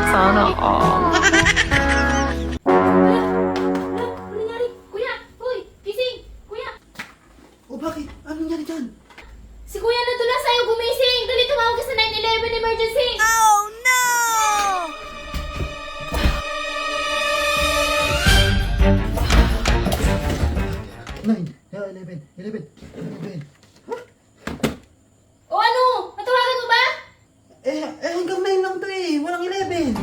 Sana all. O bakit? Anong nangyari dyan? Si Kuya na tulas sa'yo gumising! Dali tumawag ka sa 911 emergency! Nine, 11, 11, 11. O ano? Natawagan mo ba? Hanggang 9 lang to eh. Walang 11.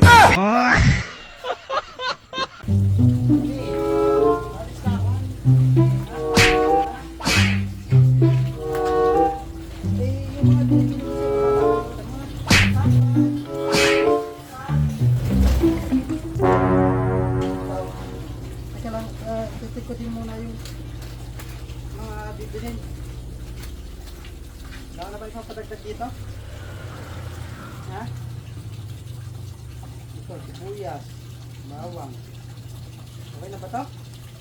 Teka lang, titikotin muna yung mga bibilin. Wala na ba isang padagdag dito? Ha? Ito, sibuyas, bawang. Okay na ba to?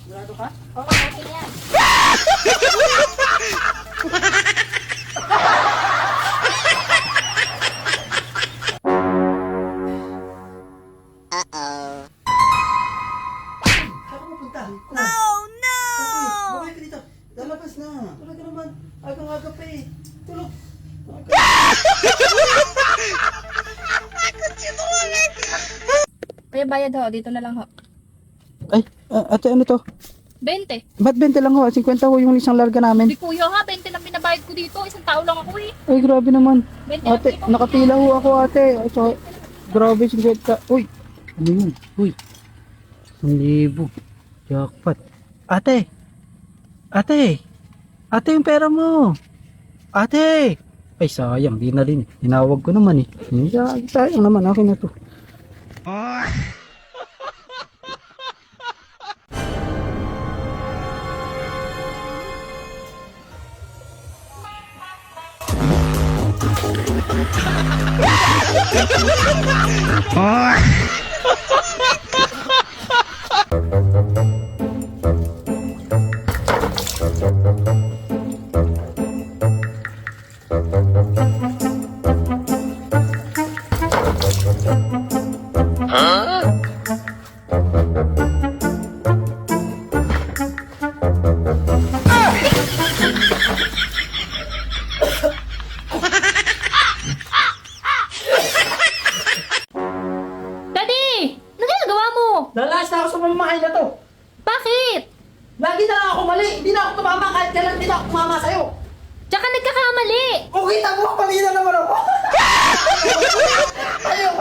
Sigurado ka? Oo, okay yan. Saan ka pupunta? Oh no! Bakit? Bumalik ka dito. Lalabas na. Tulog ka naman. Agang-aga pa eh. Tulog. Kuya, bayad ho. Dito na lang ho. Ay, ate ano to? 20. Ba't 20 lang ho? 50 ho yung isang larga namin. Di kuya ha, 20 lang binabayad ko dito. Isang tao lang ako eh. Ay, grabe naman. 20 lang Ate, dito. nakapila ho ako ate. So, grabe 50. Uy, ano yun? Uy, 1,000. Jackpot. Ate, ate yung pera mo. Ate. Ay, sayang. Di na rin. Tinawag ko naman eh. Sayang naman. Akin na to. Daddy! Ano ginagawa mo? Lalas na ako sa pamamahay na to. Bakit? Lagi na lang ako mali. Hindi na ako tumama kahit kailan hindi na ako tumama sa'yo. Tsaka nagkakamali! O kita mo, mali na naman ako. Ayaw